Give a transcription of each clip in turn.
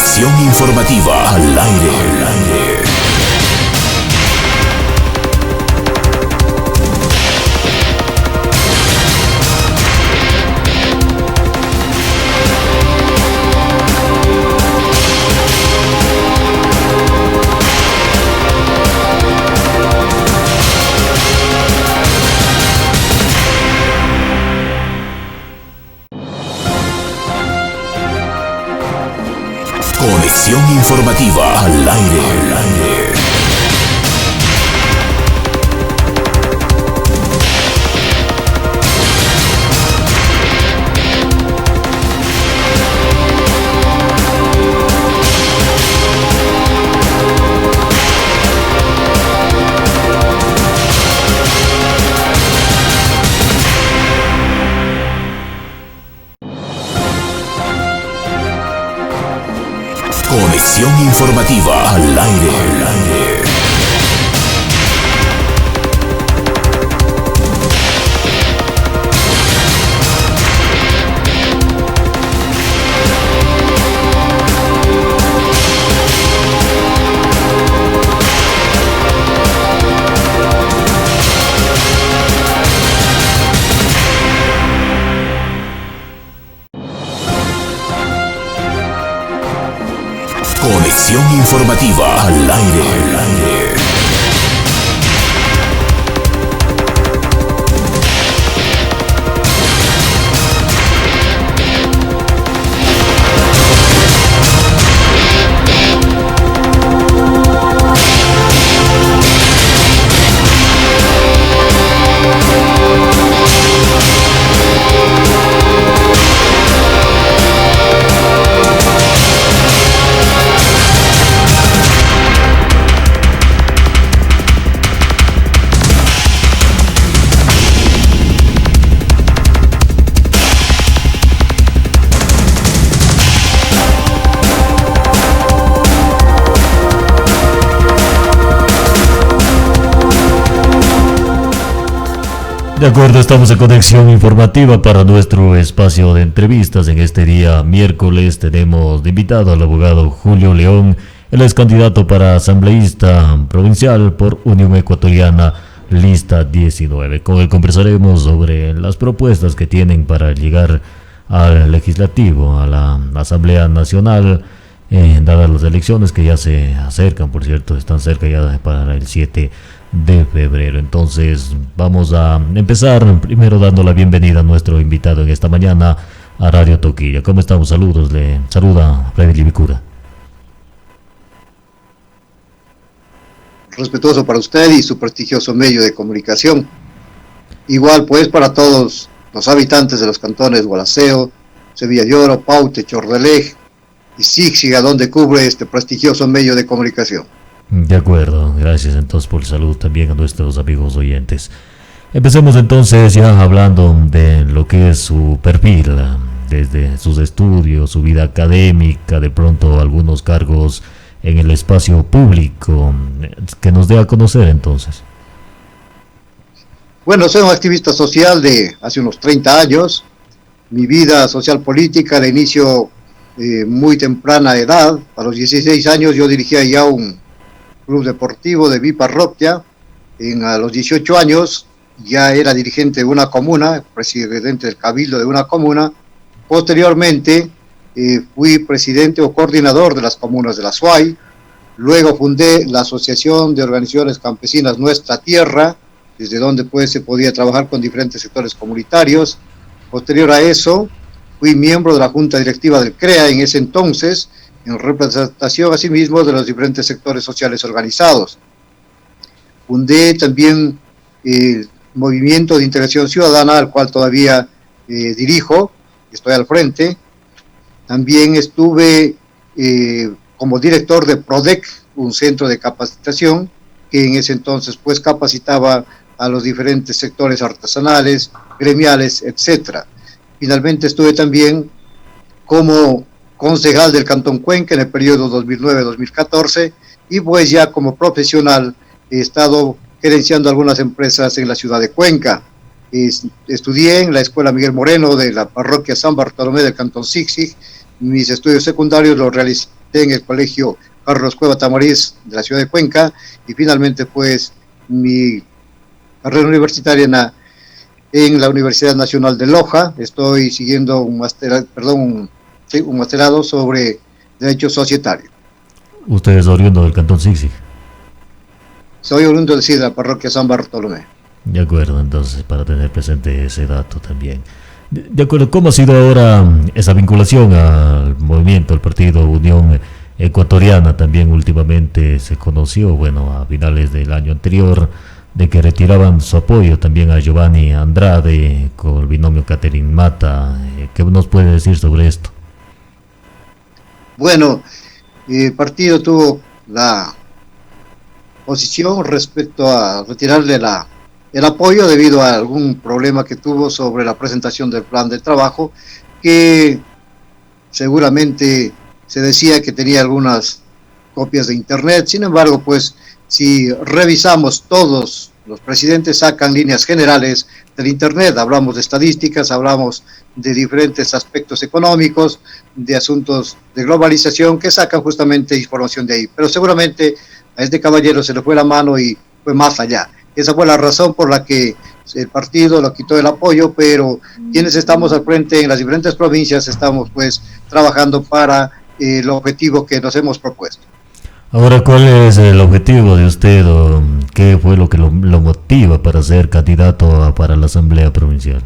Conexión informativa al aire. Conexión informativa al aire. Conexión informativa al aire. Conexión informativa al aire. De acuerdo, estamos en conexión informativa para nuestro espacio de entrevistas. En este día miércoles tenemos de invitado al abogado Julio León. Él es candidato para asambleísta provincial por Unión Ecuatoriana, lista 19. Con él conversaremos sobre las propuestas que tienen para llegar al legislativo, a la Asamblea Nacional, dadas las elecciones que ya se acercan, por cierto, están cerca ya para el 7 de febrero. Entonces vamos a empezar primero dando la bienvenida a nuestro invitado en esta mañana a Radio Toquilla. ¿Cómo estamos? Saludos, le saluda Freddy Libicura. Respetuoso para usted y su prestigioso medio de comunicación. Igual pues para todos los habitantes de los cantones Gualaceo, Sevilla de Oro, Paute, Chordelej y Sixiga, donde cubre este prestigioso medio de comunicación. De acuerdo, gracias entonces por el saludo también a nuestros amigos oyentes. Empecemos entonces ya hablando de lo que es su perfil, desde sus estudios, su vida académica, de pronto algunos cargos en el espacio público, que nos dé a conocer entonces. Bueno, soy un activista social de hace unos 30 años. Mi vida social política la inicio muy temprana edad. A los 16 años yo dirigía ya un club deportivo de mi parroquia. A los 18 años ya era dirigente de una comuna, presidente del cabildo de una comuna. Posteriormente fui presidente o coordinador de las comunas de la SUAY. Luego fundé la Asociación de Organizaciones Campesinas Nuestra Tierra, desde donde pues se podía trabajar con diferentes sectores comunitarios. Posterior a eso fui miembro de la Junta Directiva del CREA en ese entonces, en representación asimismo de los diferentes sectores sociales organizados. Fundé también el Movimiento de Integración Ciudadana, al cual todavía dirijo, estoy al frente. También estuve como director de PRODEC, un centro de capacitación, que en ese entonces pues capacitaba a los diferentes sectores artesanales, gremiales, etc. Finalmente estuve también como concejal del Cantón Cuenca en el periodo 2009-2014 y pues ya como profesional he estado gerenciando algunas empresas en la ciudad de Cuenca. Estudié en la Escuela Miguel Moreno de la parroquia San Bartolomé del Cantón Siksik. Mis estudios secundarios los realicé en el colegio Carlos Cueva Tamariz de la ciudad de Cuenca, y finalmente pues mi carrera universitaria en la Universidad Nacional de Loja. Estoy siguiendo un masterado sobre Derecho Societario. Usted es oriundo del Cantón Sixi. Soy oriundo de la parroquia San Bartolomé. De acuerdo, entonces, para tener presente ese dato también. De acuerdo, ¿cómo ha sido ahora esa vinculación al movimiento, al partido Unión Ecuatoriana? También últimamente se conoció, bueno, a finales del año anterior, de que retiraban su apoyo también a Giovanni Andrade con el binomio Catherine Mata. ¿Qué nos puede decir sobre esto? Bueno, el partido tuvo la posición respecto a retirarle el apoyo debido a algún problema que tuvo sobre la presentación del plan de trabajo, que seguramente se decía que tenía algunas copias de internet. Sin embargo, pues si revisamos, todos los presidentes sacan líneas generales del internet, hablamos de estadísticas, hablamos de diferentes aspectos económicos, de asuntos de globalización, que sacan justamente información de ahí, pero seguramente a este caballero se le fue la mano y fue más allá. Esa fue la razón por la que el partido lo quitó el apoyo, pero quienes estamos al frente en las diferentes provincias estamos pues trabajando para el objetivo que nos hemos propuesto. Ahora, ¿cuál es el objetivo de usted o qué fue lo que lo motiva para ser candidato para la Asamblea Provincial?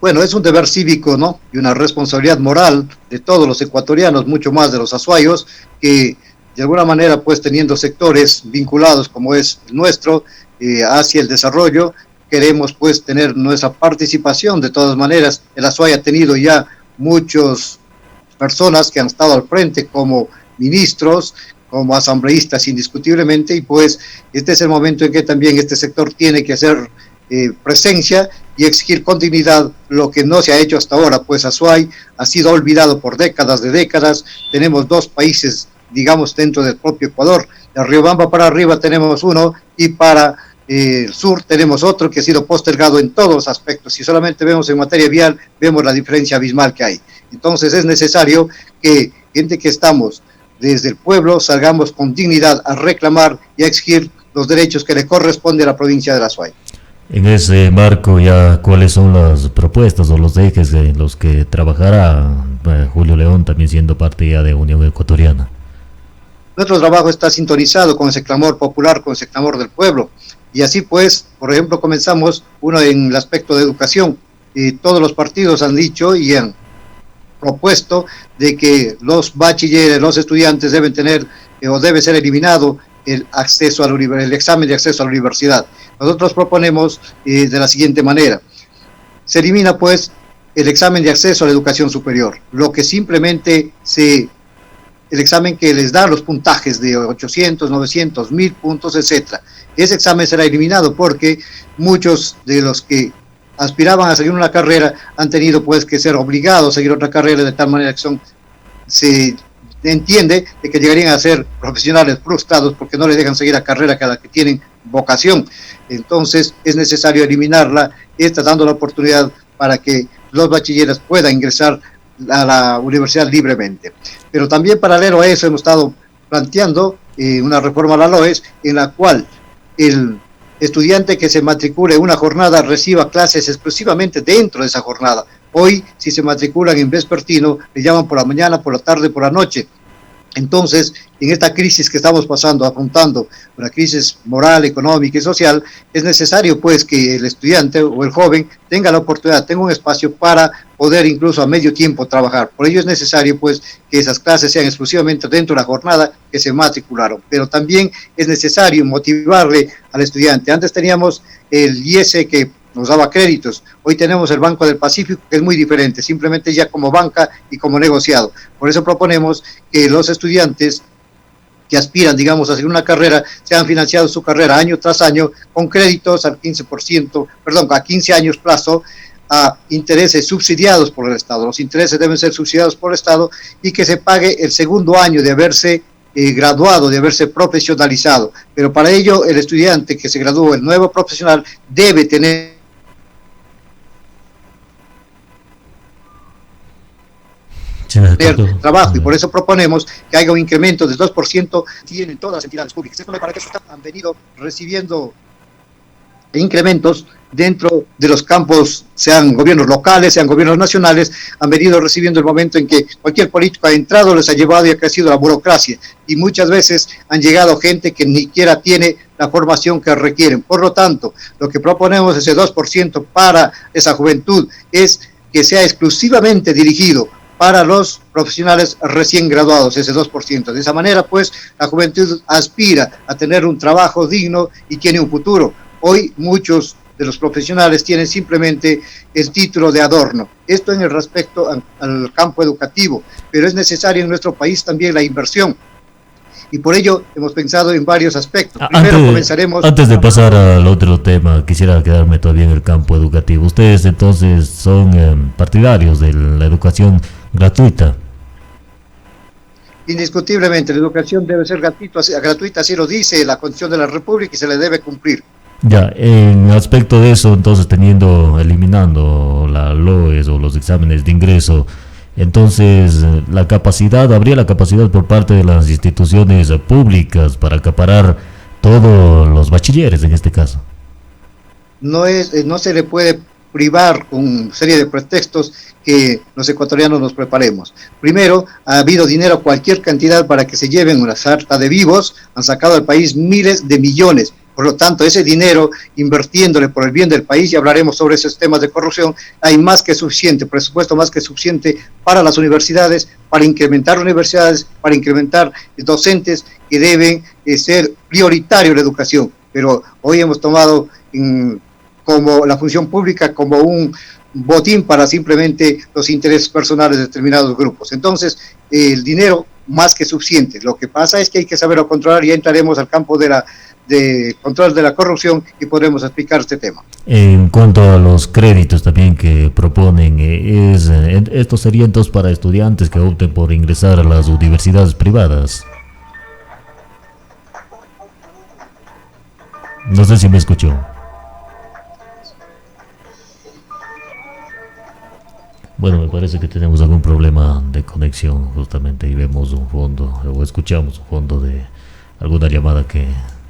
Bueno, es un deber cívico, ¿no? Y una responsabilidad moral de todos los ecuatorianos, mucho más de los azuayos, que de alguna manera, pues teniendo sectores vinculados como es el nuestro, hacia el desarrollo, queremos pues tener nuestra participación. De todas maneras, el Azuay ha tenido ya muchas personas que han estado al frente como ministros, como asambleístas indiscutiblemente, y pues este es el momento en que también este sector tiene que hacer presencia y exigir con dignidad lo que no se ha hecho hasta ahora, pues Azuay ha sido olvidado por décadas de décadas. Tenemos dos países, digamos, dentro del propio Ecuador. De Riobamba para arriba tenemos uno, y para el sur tenemos otro que ha sido postergado en todos los aspectos. Si solamente vemos en materia vial, vemos la diferencia abismal que hay. Entonces es necesario que gente que estamos desde el pueblo salgamos con dignidad a reclamar y a exigir los derechos que le corresponde a la provincia de la Azuay. En ese marco, ya, ¿cuáles son las propuestas o los ejes en los que trabajará Julio León, también siendo parte ya de Unión Ecuatoriana? Nuestro trabajo está sintonizado con ese clamor popular, con ese clamor del pueblo. Y así pues, por ejemplo, comenzamos uno en el aspecto de educación. Todos los partidos han dicho y han propuesto de que los bachilleres, los estudiantes deben tener o debe ser eliminado el acceso el examen de acceso a la universidad. Nosotros proponemos de la siguiente manera: se elimina pues el examen de acceso a la educación superior, lo que simplemente el examen que les da los puntajes de 800, 900, 1000 puntos, etcétera. Ese examen será eliminado porque muchos de los que aspiraban a seguir una carrera han tenido pues que ser obligados a seguir otra carrera, de tal manera que se entiende de que llegarían a ser profesionales frustrados porque no les dejan seguir la carrera que a la que tienen vocación. Entonces es necesario eliminarla, dando la oportunidad para que los bachilleres puedan ingresar a la universidad libremente. Pero también paralelo a eso hemos estado planteando una reforma a la LOES en la cual el estudiante que se matricule en una jornada reciba clases exclusivamente dentro de esa jornada. Hoy, si se matriculan en vespertino, le llaman por la mañana, por la tarde, por la noche. Entonces, en esta crisis que estamos afrontando, una crisis moral, económica y social, es necesario pues que el estudiante o el joven tenga la oportunidad, tenga un espacio para poder incluso a medio tiempo trabajar. Por ello es necesario pues que esas clases sean exclusivamente dentro de la jornada que se matricularon. Pero también es necesario motivarle al estudiante. Antes teníamos el IES que nos daba créditos. Hoy tenemos el Banco del Pacífico, que es muy diferente, simplemente ya como banca y como negociado. Por eso proponemos que los estudiantes que aspiran, digamos, a seguir una carrera, sean financiados su carrera año tras año con créditos al 15%, a 15 años plazo, a intereses subsidiados por el Estado. Los intereses deben ser subsidiados por el Estado y que se pague el segundo año de haberse graduado, de haberse profesionalizado. Pero para ello, el estudiante que se graduó, el nuevo profesional, debe tener Sí, tener trabajo, y por eso proponemos que haya un incremento del 2%, tienen todas las entidades públicas. Esto no es para que han venido recibiendo incrementos dentro de los campos, sean gobiernos locales, sean gobiernos nacionales, han venido recibiendo el momento en que cualquier político ha entrado, les ha llevado y ha crecido la burocracia, y muchas veces han llegado gente que ni siquiera tiene la formación que requieren. Por lo tanto, lo que proponemos, ese 2% para esa juventud, es que sea exclusivamente dirigido para los profesionales recién graduados, ese 2%. De esa manera, pues, la juventud aspira a tener un trabajo digno y tiene un futuro. Hoy muchos de los profesionales tienen simplemente el título de adorno. Esto en el respecto al campo educativo, pero es necesario en nuestro país también la inversión. Y por ello hemos pensado en varios aspectos. Primero comenzaremos... Antes de pasar al otro tema, quisiera quedarme todavía en el campo educativo. Ustedes entonces son partidarios de la educación gratuita. Indiscutiblemente, la educación debe ser gratuita, así lo dice la Constitución de la República y se le debe cumplir. Ya, en aspecto de eso, entonces eliminando la LOES o los exámenes de ingreso, entonces habría la capacidad por parte de las instituciones públicas para acaparar todos los bachilleres en este caso. No se le puede privar con serie de pretextos que los ecuatorianos nos preparemos. Primero, ha habido dinero, cualquier cantidad para que se lleven una sarta de vivos, han sacado al país miles de millones. Por lo tanto, ese dinero, invirtiéndole por el bien del país, y hablaremos sobre esos temas de corrupción, hay más que suficiente, presupuesto más que suficiente para las universidades, para incrementar universidades, para incrementar docentes que deben ser prioritario la educación. Pero hoy hemos tomado como la función pública como un botín para simplemente los intereses personales de determinados grupos. Entonces, el dinero más que suficiente. Lo que pasa es que hay que saberlo controlar, y ya entraremos al campo de control de la corrupción y podremos explicar este tema. En cuanto a los créditos también que proponen, estos serían entonces para estudiantes que opten por ingresar a las universidades privadas. No sé si me escuchó. Bueno, me parece que tenemos algún problema de conexión justamente, y vemos un fondo, o escuchamos un fondo de alguna llamada que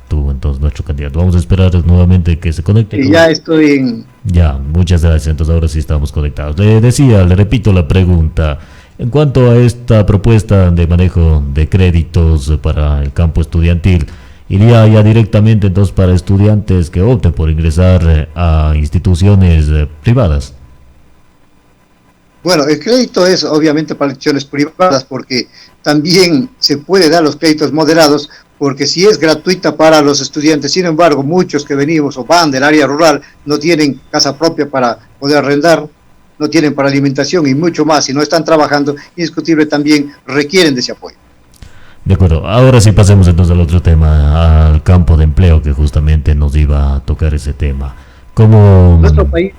tuvo entonces nuestro candidato. Vamos a esperar nuevamente que se conecte. Ya estoy en... Ya, muchas gracias. Entonces ahora sí estamos conectados. Le repito la pregunta. En cuanto a esta propuesta de manejo de créditos para el campo estudiantil, ¿iría ya directamente entonces para estudiantes que opten por ingresar a instituciones privadas? Bueno, el crédito es obviamente para instituciones privadas, porque también se puede dar los créditos moderados, porque si es gratuita para los estudiantes, sin embargo, muchos que venimos o van del área rural no tienen casa propia para poder arrendar, no tienen para alimentación y mucho más, si no están trabajando, indiscutible también requieren de ese apoyo. De acuerdo, ahora sí pasemos entonces al otro tema, al campo de empleo, que justamente nos iba a tocar ese tema. ¿Cómo nuestro país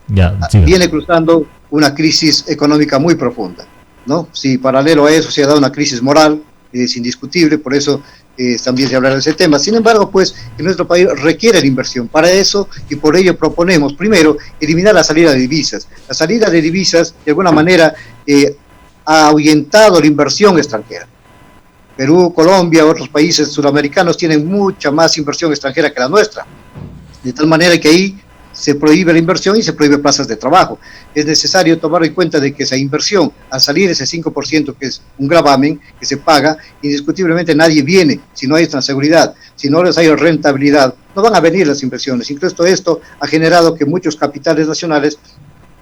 viene cruzando una crisis económica muy profunda, ¿no? Si paralelo a eso se ha dado una crisis moral, es indiscutible, por eso también se hablará de ese tema. Sin embargo, pues, que nuestro país requiere la inversión. Para eso, y por ello proponemos, primero, eliminar la salida de divisas. La salida de divisas, de alguna manera, ha ahuyentado la inversión extranjera. Perú, Colombia, otros países sudamericanos tienen mucha más inversión extranjera que la nuestra. De tal manera que ahí se prohíbe la inversión y se prohíbe plazas de trabajo. Es necesario tomar en cuenta de que esa inversión, al salir ese 5%, que es un gravamen que se paga, indiscutiblemente nadie viene si no hay esta seguridad, si no les hay rentabilidad, no van a venir las inversiones. Incluso esto ha generado que muchos capitales nacionales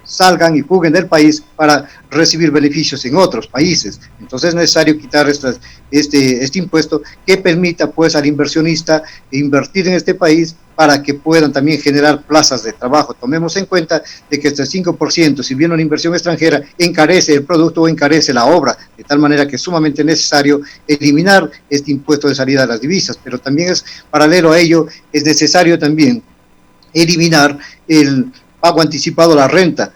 salgan y fuguen del país para recibir beneficios en otros países. Entonces es necesario quitar este impuesto que permita pues al inversionista invertir en este país para que puedan también generar plazas de trabajo. Tomemos en cuenta de que este 5%, si viene una inversión extranjera, encarece el producto o encarece la obra, de tal manera que es sumamente necesario eliminar este impuesto de salida de las divisas, pero también es paralelo a ello, es necesario también eliminar el pago anticipado a la renta.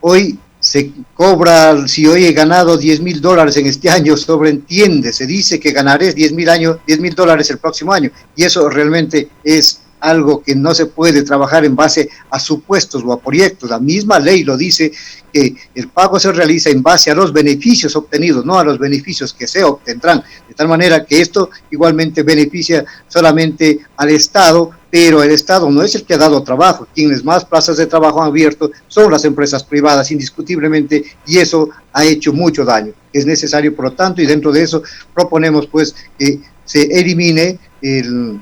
Hoy se cobra, si hoy he ganado $10,000 en este año, sobreentiende, se dice que ganaré $10,000 el próximo año, y eso realmente es algo que no se puede trabajar en base a supuestos o a proyectos. La misma ley lo dice, que el pago se realiza en base a los beneficios obtenidos, no a los beneficios que se obtendrán, de tal manera que esto igualmente beneficia solamente al Estado, pero el Estado no es el que ha dado trabajo. Quienes más plazas de trabajo han abierto son las empresas privadas, indiscutiblemente, y eso ha hecho mucho daño. Es necesario, por lo tanto, y dentro de eso proponemos pues que se elimine el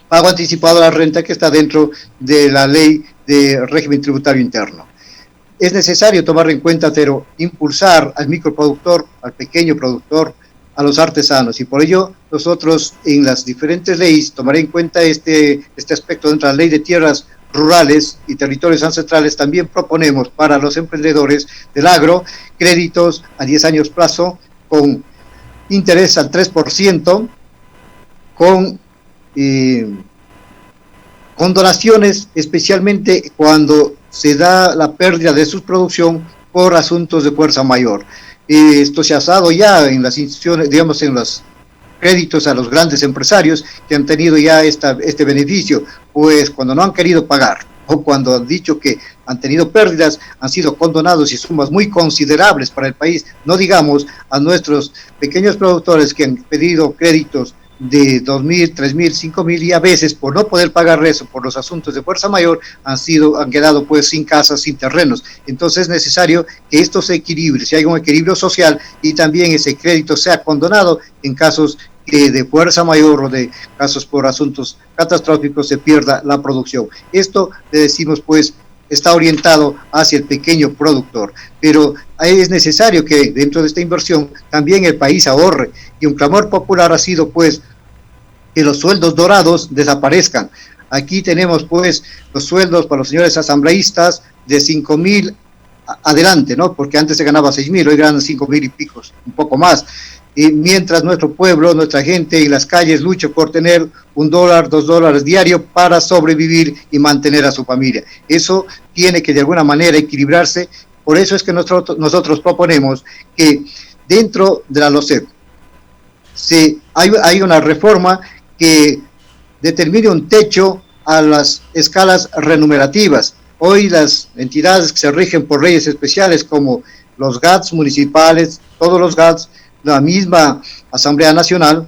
pago anticipado de la renta que está dentro de la ley de régimen tributario interno. Es necesario tomar en cuenta, pero impulsar al microproductor, al pequeño productor, a los artesanos, y por ello nosotros en las diferentes leyes tomaré en cuenta este aspecto dentro de la ley de tierras rurales y territorios ancestrales. También proponemos para los emprendedores del agro créditos a 10 años plazo con interés al 3%, con donaciones, especialmente cuando se da la pérdida de su producción por asuntos de fuerza mayor. Esto se ha dado ya en las instituciones, digamos, en los créditos a los grandes empresarios que han tenido ya este beneficio, pues cuando no han querido pagar o cuando han dicho que han tenido pérdidas, han sido condonados y sumas muy considerables para el país. No digamos a nuestros pequeños productores que han pedido créditos de 2.000, 3.000, 5.000 y a veces por no poder pagar eso por los asuntos de fuerza mayor han quedado pues sin casas, sin terrenos. Entonces es necesario que esto se equilibre, si hay un equilibrio social y también ese crédito sea condonado en casos de fuerza mayor o de casos por asuntos catastróficos se pierda la producción. Esto le decimos pues está orientado hacia el pequeño productor, pero es necesario que dentro de esta inversión también el país ahorre, y un clamor popular ha sido pues que los sueldos dorados desaparezcan. Aquí tenemos pues los sueldos para los señores asambleístas de 5.000 adelante, ¿no? Porque antes se ganaba 6.000, hoy ganan 5.000 y picos, un poco más. Y mientras nuestro pueblo, nuestra gente en las calles lucha por tener $1, $2 diario para sobrevivir y mantener a su familia. Eso tiene que de alguna manera equilibrarse. Por eso es que nosotros proponemos que dentro de la LOCEP hay una reforma que determine un techo a las escalas remunerativas. Hoy las entidades que se rigen por leyes especiales como los GATS municipales, todos los GATS, la misma Asamblea Nacional,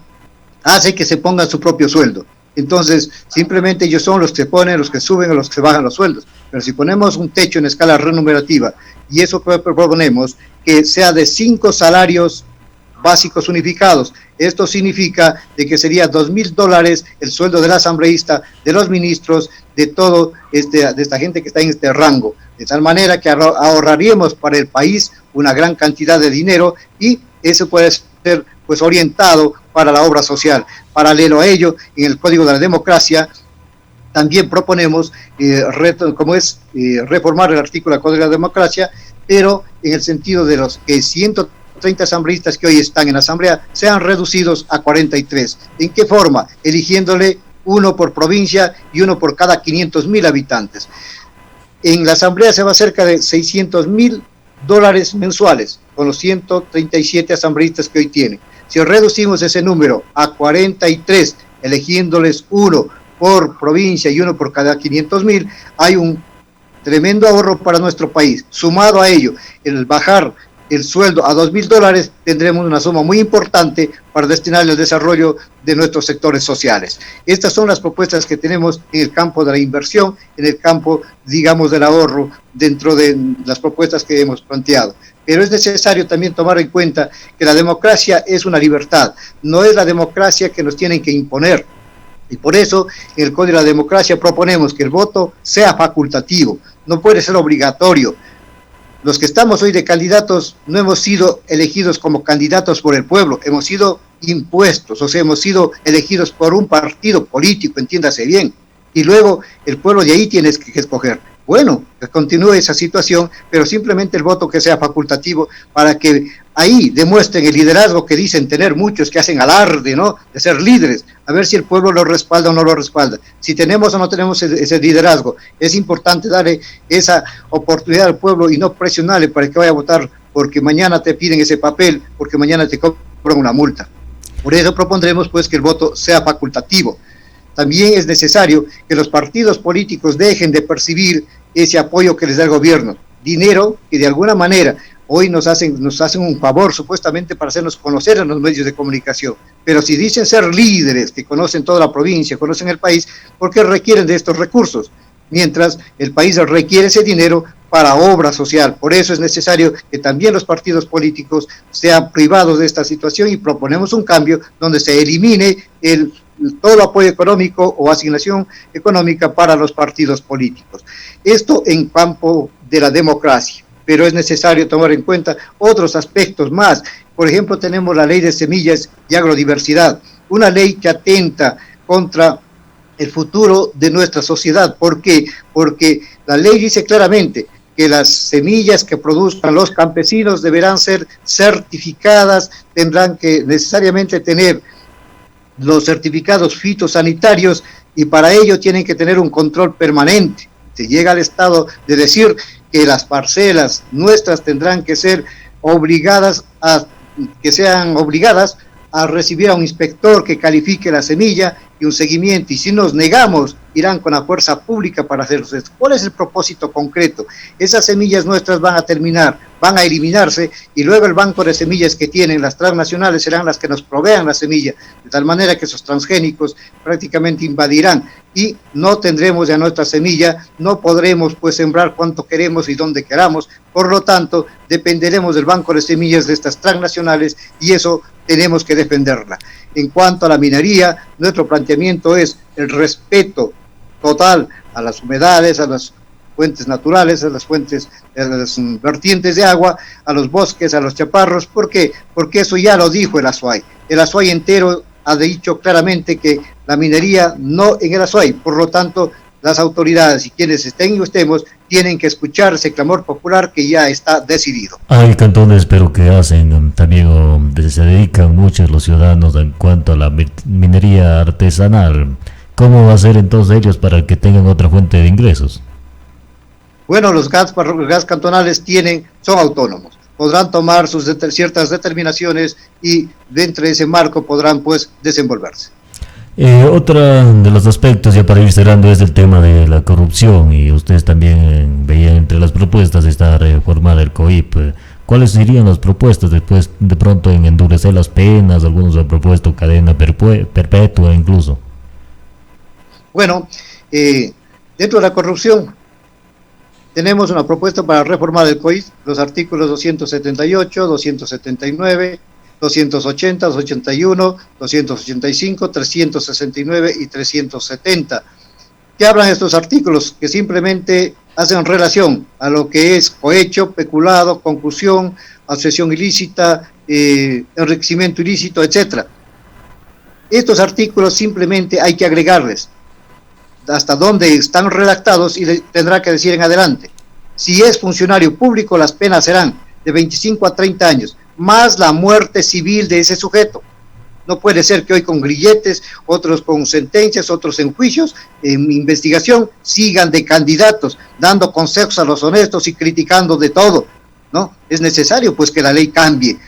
hace que se pongan su propio sueldo. Entonces, simplemente ellos son los que ponen, los que suben o los que bajan los sueldos. Pero si ponemos un techo en escala remunerativa, y eso proponemos que sea de 5 salarios básicos unificados, esto significa de que sería $2.000 el sueldo del asambleísta, de los ministros, de todo de esta gente que está en este rango, de tal manera que ahorraríamos para el país una gran cantidad de dinero, y eso puede ser pues orientado para la obra social. Paralelo a ello, en el Código de la Democracia también proponemos reformar el artículo del Código de la Democracia, pero en el sentido de los que 130 asambleístas que hoy están en la Asamblea sean reducidos a 43. ¿En qué forma? Eligiéndole uno por provincia y uno por cada 500.000 habitantes. En la Asamblea se va cerca de $600.000 mensuales, con los 137 asambleístas que hoy tienen. Si reducimos ese número a 43, eligiéndoles uno por provincia y uno por cada 500.000, hay un tremendo ahorro para nuestro país. Sumado a ello, el bajar el sueldo a $2.000, tendremos una suma muy importante para destinar al desarrollo de nuestros sectores sociales. Estas son las propuestas que tenemos en el campo de la inversión, en el campo, digamos, del ahorro, dentro de las propuestas que hemos planteado. Pero es necesario también tomar en cuenta que la democracia es una libertad, no es la democracia que nos tienen que imponer. Y por eso, en el Código de la Democracia proponemos que el voto sea facultativo, no puede ser obligatorio. Los que estamos hoy de candidatos no hemos sido elegidos como candidatos por el pueblo, hemos sido impuestos, o sea, hemos sido elegidos por un partido político, entiéndase bien, y luego el pueblo de ahí tiene que escoger. Bueno, que continúe esa situación, pero simplemente el voto que sea facultativo para que ahí demuestren el liderazgo que dicen tener muchos, que hacen alarde, ¿no?, de ser líderes, a ver si el pueblo lo respalda o no lo respalda. Si tenemos o no tenemos ese liderazgo, es importante darle esa oportunidad al pueblo y no presionarle para que vaya a votar porque mañana te piden ese papel, porque mañana te cobran una multa. Por eso propondremos pues que el voto sea facultativo. también es necesario que los partidos políticos dejen de percibir ese apoyo que les da el gobierno, dinero que de alguna manera hoy nos hacen un favor supuestamente para hacernos conocer en los medios de comunicación, pero si dicen ser líderes que conocen toda la provincia, conocen el país, ¿por qué requieren de estos recursos? Mientras el país requiere ese dinero para obra social. Por eso es necesario que también los partidos políticos sean privados de esta situación y proponemos un cambio donde se elimine todo apoyo económico o asignación económica para los partidos políticos. Esto en campo de la democracia, pero es necesario tomar en cuenta otros aspectos más. Por ejemplo, tenemos la ley de semillas y agrodiversidad, una ley que atenta contra el futuro de nuestra sociedad. ¿Por qué? Porque la ley dice claramente que las semillas que produzcan los campesinos deberán ser certificadas, tendrán que necesariamente tener los certificados fitosanitarios y para ello tienen que tener un control permanente. Se llega al estado de decir que las parcelas nuestras tendrán que ser obligadas a recibir a un inspector que califique la semilla y un seguimiento, y si nos negamos, irán con la fuerza pública para hacer esto. ¿Cuál es el propósito concreto? Esas semillas nuestras van a eliminarse, y luego el banco de semillas que tienen las transnacionales serán las que nos provean la semilla, de tal manera que esos transgénicos prácticamente invadirán, y no tendremos ya nuestra semilla, no podremos pues sembrar cuanto queremos y donde queramos, por lo tanto, dependeremos del banco de semillas de estas transnacionales, y eso tenemos que defenderla. En cuanto a la minería, nuestro planteamiento es el respeto total a las humedades, a las fuentes naturales, a las vertientes de agua, a los bosques, a los chaparros. ¿Por qué? Porque eso ya lo dijo el Azuay. El Azuay entero ha dicho claramente que la minería no en el Azuay, por lo tanto, las autoridades y quienes estén y estemos tienen que escuchar ese clamor popular que ya está decidido. Hay cantones, pero que hacen también, o se dedican muchos los ciudadanos en cuanto a la minería artesanal. ¿Cómo va a ser entonces ellos para que tengan otra fuente de ingresos? Bueno, los GAS cantonales son autónomos, podrán tomar ciertas determinaciones y dentro de ese marco podrán pues desenvolverse. Otro de los aspectos, ya para ir cerrando, es el tema de la corrupción, y ustedes también veían entre las propuestas está reformar el COIP. ¿Cuáles serían las propuestas después de pronto en endurecer las penas? Algunos han propuesto cadena perpetua incluso. Bueno, dentro de la corrupción tenemos una propuesta para reformar el COIP, los artículos 278, 279, 280, 281, 285, 369 y 370. ¿Qué hablan estos artículos? Que simplemente hacen relación a lo que es cohecho, peculado, concusión, asociación ilícita, enriquecimiento ilícito, etc. Estos artículos simplemente hay que agregarles hasta dónde están redactados y tendrá que decir en adelante. Si es funcionario público, las penas serán de 25 a 30 años, más la muerte civil de ese sujeto. No puede ser que hoy con grilletes, otros con sentencias, otros en juicios, en investigación, sigan de candidatos, dando consejos a los honestos y criticando de todo, ¿no? Es necesario pues que la ley cambie.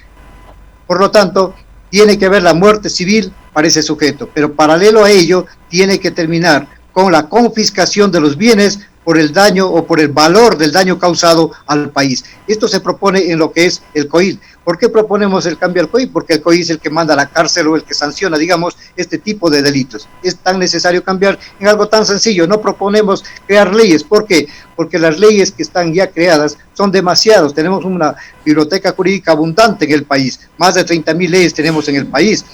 Por lo tanto, tiene que haber la muerte civil para ese sujeto, pero paralelo a ello, tiene que terminar con la confiscación de los bienes por el daño o por el valor del daño causado al país. Esto se propone en lo que es el COIP. ¿Por qué proponemos el cambio al COIP? Porque el COIP es el que manda a la cárcel o el que sanciona, digamos, este tipo de delitos. Es tan necesario cambiar en algo tan sencillo. No proponemos crear leyes. ¿Por qué? Porque las leyes que están ya creadas son demasiadas. Tenemos una biblioteca jurídica abundante en el país. Más de 30.000 leyes tenemos en el país.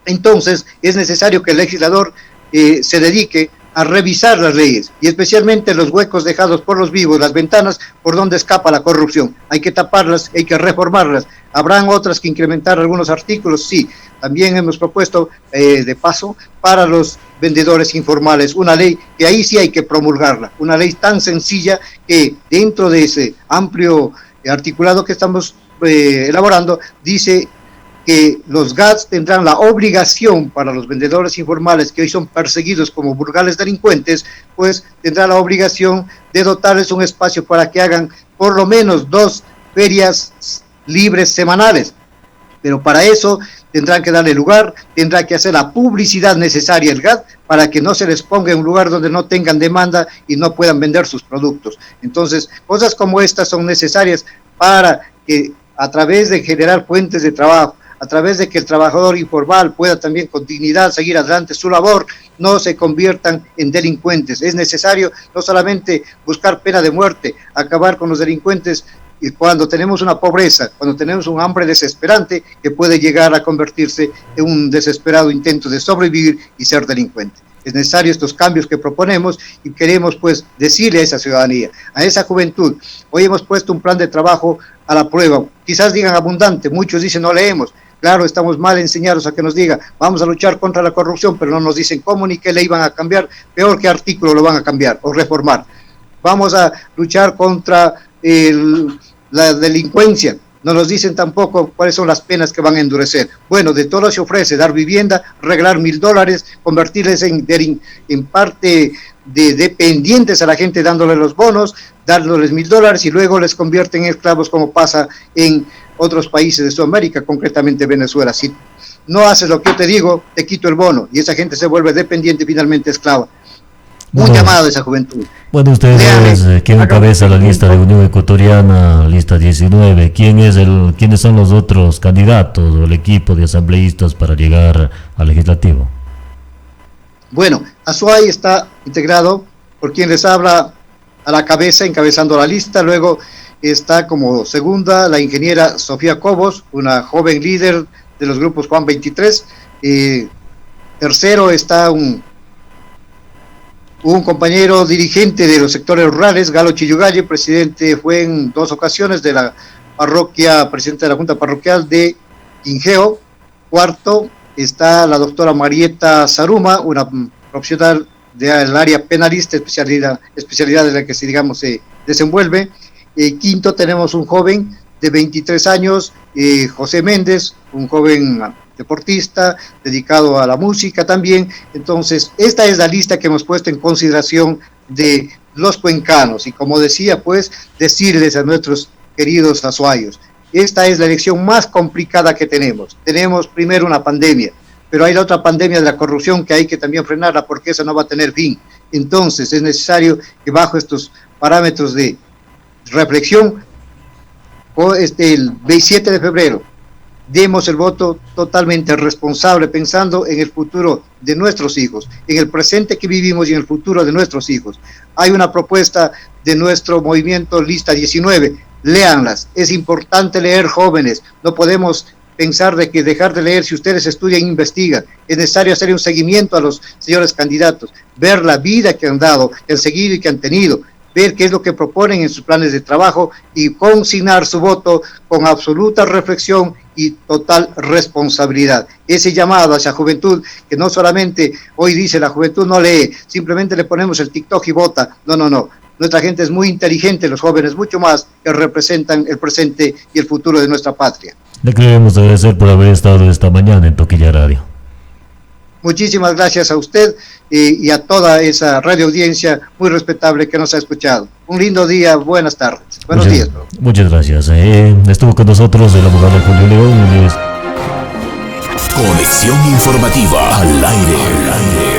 Entonces, es necesario que el legislador se dedique a revisar las leyes y especialmente los huecos dejados por los vivos, las ventanas por donde escapa la corrupción. Hay que taparlas, hay que reformarlas. ¿Habrán otras que incrementar algunos artículos? Sí. También hemos propuesto, de paso, para los vendedores informales, una ley que ahí sí hay que promulgarla, una ley tan sencilla que dentro de ese amplio articulado que estamos elaborando, dice que los GATS tendrán la obligación para los vendedores informales que hoy son perseguidos como vulgares delincuentes, pues tendrá la obligación de dotarles un espacio para que hagan por lo menos 2 ferias libres semanales. Pero para eso tendrán que darle lugar, tendrá que hacer la publicidad necesaria el GAT para que no se les ponga en un lugar donde no tengan demanda y no puedan vender sus productos. Entonces, cosas como estas son necesarias para que a través de generar fuentes de trabajo, a través de que el trabajador informal pueda también con dignidad seguir adelante su labor, no se conviertan en delincuentes. Es necesario no solamente buscar pena de muerte, acabar con los delincuentes, y cuando tenemos una pobreza, cuando tenemos un hambre desesperante que puede llegar a convertirse en un desesperado intento de sobrevivir y ser delincuente. Es necesario estos cambios que proponemos y queremos pues decirle a esa ciudadanía, a esa juventud. Hoy hemos puesto un plan de trabajo a la prueba, quizás digan abundante, muchos dicen no leemos. Claro, estamos mal enseñados a que nos digan, vamos a luchar contra la corrupción, pero no nos dicen cómo ni qué ley van a cambiar, peor qué artículo lo van a cambiar o reformar. Vamos a luchar contra la delincuencia, no nos dicen tampoco cuáles son las penas que van a endurecer. Bueno, de todo se ofrece, dar vivienda, regalar $1,000, convertirles en parte de dependientes a la gente, dándole los bonos, dándoles $1,000 y luego les convierten en esclavos, como pasa en otros países de Sudamérica, concretamente Venezuela. Si no haces lo que yo te digo, te quito el bono, y esa gente se vuelve dependiente y finalmente esclava. Un llamado a esa juventud. Bueno, ustedes, ¿quién encabeza la lista de Unión Ecuatoriana, lista 19? ¿Quiénes son los otros candidatos o el equipo de asambleístas para llegar al legislativo? Bueno, Azuay está integrado por quien les habla a la cabeza, encabezando la lista. Luego está como segunda la ingeniera Sofía Cobos, una joven líder de los grupos Juan 23. Tercero está un compañero dirigente de los sectores rurales, Galo Chillugalle, presidente, fue en 2 ocasiones de la parroquia, presidente de la Junta Parroquial de Quingeo. Cuarto está la doctora Marieta Zaruma, una profesional del área penalista, especialidad de la que se desenvuelve. Quinto tenemos un joven de 23 años, José Méndez, un joven deportista, dedicado a la música también. Entonces, esta es la lista que hemos puesto en consideración de los cuencanos, y como decía, pues, decirles a nuestros queridos azuayos, esta es la elección más complicada que tenemos. Tenemos primero una pandemia, pero hay la otra pandemia de la corrupción que hay que también frenarla, porque esa no va a tener fin. Entonces, es necesario que bajo estos parámetros de reflexión, el 27 de febrero, demos el voto totalmente responsable, pensando en el futuro de nuestros hijos, en el presente que vivimos y en el futuro de nuestros hijos. Hay una propuesta de nuestro movimiento Lista 19, léanlas, es importante leer, jóvenes, no podemos pensar de que dejar de leer. Si ustedes estudian e investigan, es necesario hacer un seguimiento a los señores candidatos, ver la vida que han dado, que han seguido y que han tenido, ver qué es lo que proponen en sus planes de trabajo y consignar su voto con absoluta reflexión y total responsabilidad. Ese llamado a esa juventud, que no solamente hoy dice la juventud no lee, simplemente le ponemos el TikTok y vota. No. Nuestra gente es muy inteligente, los jóvenes mucho más, que representan el presente y el futuro de nuestra patria. Le queremos agradecer por haber estado esta mañana en Toquilla Radio. Muchísimas gracias a usted y a toda esa radio audiencia muy respetable que nos ha escuchado. Un lindo día, buenas tardes. Buenos días. Muchas gracias. Estuvo con nosotros el abogado Julio León. Conexión informativa al aire.